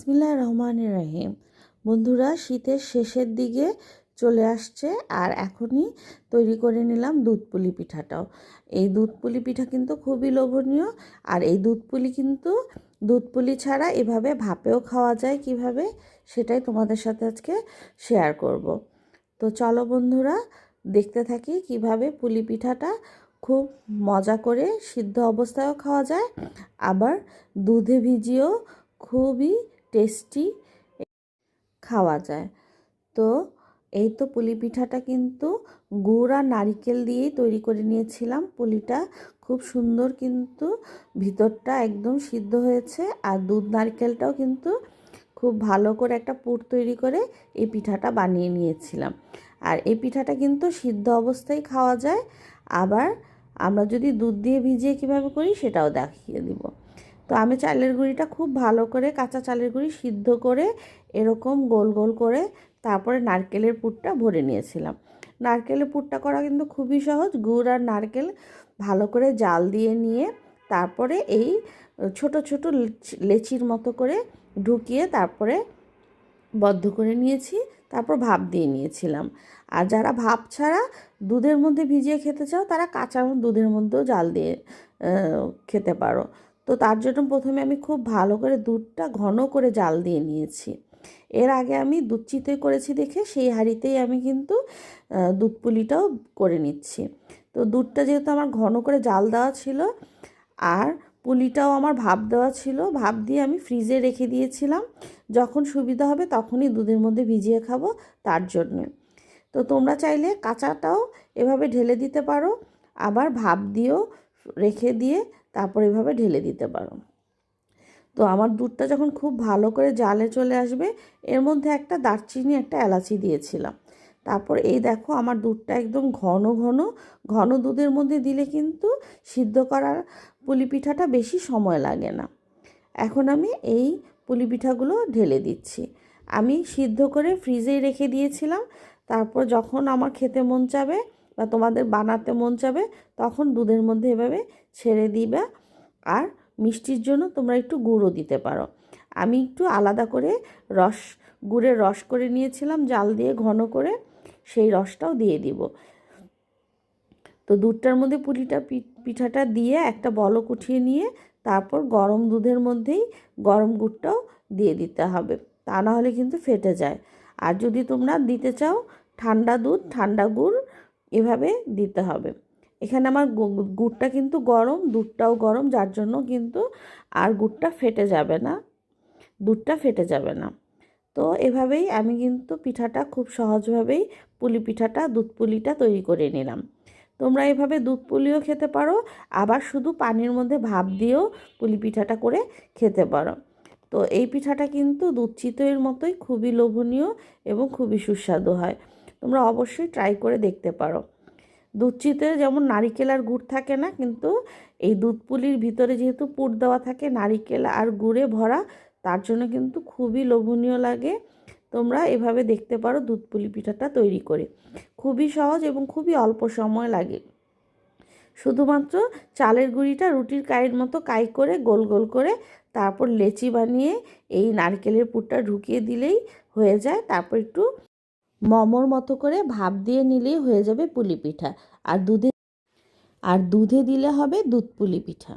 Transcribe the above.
বিসমিল্লাহির রহমানির রহিম। বন্ধুরা, শীতের শেষের দিকে চলে আসছে আর এখনই তৈরি করে নিলাম দুধ পুলি পিঠাটাও। এই দুধ পুলি পিঠা কিন্তু খুবই লোভনীয়। আর এই দুধ পুলি কিন্তু দুধ পুলি ছাড়া এভাবে ভাপেও খাওয়া যায় কিভাবে, সেটাই তোমাদের সাথে আজকে শেয়ার করব। তো চলো বন্ধুরা, দেখতে থাকি কিভাবে পুলি পিঠাটা খুব মজা করে সিদ্ধ অবস্থায়ও খাওয়া যায়, আবার দুধে ভিজিয়েও খুবই টেস্টি খাওয়া যায়। তো এই তো পুলি পিঠাটা কিন্তু গুড় আর নারকেল দিয়েই তৈরি করে নিয়েছিলাম। পুলিটা খুব সুন্দর, কিন্তু ভিতরটা একদম সিদ্ধ হয়েছে। আর দুধ নারকেলটাও কিন্তু খুব ভালো করে একটা পুর তৈরি করে এই পিঠাটা বানিয়ে নিয়েছিলাম। আর এই পিঠাটা কিন্তু সিদ্ধ অবস্থায় খাওয়া যায়, আবার আমরা যদি দুধ দিয়ে ভিজিয়ে কীভাবে করি সেটাও দেখিয়ে দিব। তো আমি চালের গুঁড়িটা খুব ভালো করে, কাঁচা চালের গুঁড়ি সিদ্ধ করে এরকম গোল গোল করে তারপরে নারকেলের পুরটা ভরে নিয়েছিলাম। নারকেলের পুরটা করা কিন্তু খুবই সহজ। গুড় আর নারকেল ভালো করে জাল দিয়ে নিয়ে তারপরে এই ছোট ছোট লেচির মতো করে ঢুকিয়ে তারপরে বদ্ধ করে নিয়েছি, তারপর ভাপ দিয়ে নিয়েছিলাম। আর যারা ভাপ ছাড়া দুধের মধ্যে ভিজিয়ে খেতে চাও তারা কাঁচা দুধের মধ্যেও জাল দিয়ে খেতে পারো। তো তার জন্য প্রথমে আমি খুব ভালো করে দুধটা ঘন করে জাল দিয়ে নিয়েছি। এর আগে আমি দুধ চিতই করেছি দেখে সেই হাঁড়িতেই আমি কিন্তু দুধ পুলিটাও করে নিচ্ছি। তো দুধটা যেহেতু আমার ঘন করে জাল দেওয়া ছিল আর পুলিটাও আমার ভাপ দেওয়া ছিল, ভাপ দিয়ে আমি ফ্রিজে রেখে দিয়েছিলাম। যখন সুবিধা হবে তখনই দুধের মধ্যে ভিজিয়ে খাবো তার জন্য। তো তোমরা চাইলে কাঁচাটাও এভাবে ঢেলে দিতে পারো, আবার ভাপ দিয়েও রেখে দিয়ে তারপর এভাবে ঢেলে দিতে পারো। তো আমার দুধটা যখন খুব ভালো করে জালে চলে আসবে, এর মধ্যে একটা দারচিনি, একটা এলাচি দিয়েছিলাম। তারপর এই দেখো আমার দুধটা একদম ঘন ঘন ঘন দুধের মধ্যে দিলে কিন্তু সিদ্ধ করার পুলি পিঠাটা বেশি সময় লাগে না। এখন আমি এই পুলি পিঠাগুলো ঢেলে দিচ্ছি। আমি সিদ্ধ করে ফ্রিজেই রেখে দিয়েছিলাম। তারপর যখন আমার খেতে মন চাবে বা তোমাদের বানাতে মন চাবে তখন দুধের মধ্যে এভাবে ছেড়ে দিবা। আর মিষ্টির জন্য তোমরা একটু গুঁড়ও দিতে পারো। আমি একটু আলাদা করে গুড়ের রস করে নিয়েছিলাম জাল দিয়ে ঘন করে, সেই রসটাও দিয়ে দিব। তো দুধটার মধ্যে পিঠাটা দিয়ে একটা বলক উঠিয়ে নিয়ে তারপর গরম দুধের মধ্যেই গরম গুড়টাও দিয়ে দিতে হবে, তা না হলে কিন্তু ফেটে যায়। আর যদি তোমরা দিতে চাও ঠান্ডা দুধ, ঠান্ডা গুড় এভাবে দিতে হবে। এখানে আমার গুড়টা কিন্তু গরম, দুধটাও গরম, যার জন্য কিন্তু আর গুড়টা ফেটে যাবে না, দুধটা ফেটে যাবে না। তো এভাবেই আমি কিন্তু পিঠাটা খুব সহজভাবেই পুলি পিঠাটা, দুধ পুলিটা তৈরি করে নিলাম। তোমরা এভাবে দুধ পুলিও খেতে পারো, আবার শুধু পানির মধ্যে ভাপ দিয়েও পুলি পিঠাটা করে খেতে পারো। তো এই পিঠাটা কিন্তু দুধ চিতইয়ের মতোই খুবই লোভনীয় এবং খুবই সুস্বাদু হয়। তোমরা অবশ্যই ট্রাই করে দেখতে পারো। দুধ চিতইয়ে যেমন নারিকেল আর গুড় থাকে না, কিন্তু এই দুধ পুলির ভিতরে যেহেতু পুর দেওয়া থাকে নারিকেল আর গুড়ে ভরা, তার জন্য কিন্তু খুবই লোভনীয় লাগে। তোমরা এভাবে দেখতে পারো দুধ পুলি পিঠাটা তৈরি করে। খুবই সহজ এবং খুবই অল্প সময় লাগে। শুধুমাত্র চালের গুঁড়িটা রুটির কাইয়ের মতো কাই করে গোল গোল করে তারপর লেচি বানিয়ে এই নারকেলের পুরটা ঢুকিয়ে দিলেই হয়ে যায়। তারপর একটু মোমোর মতো করে ভাপ দিয়ে নিলেই হয়ে যাবে পুলি পিঠা। আর দুধে দিলে হবে দুধ পুলি পিঠা।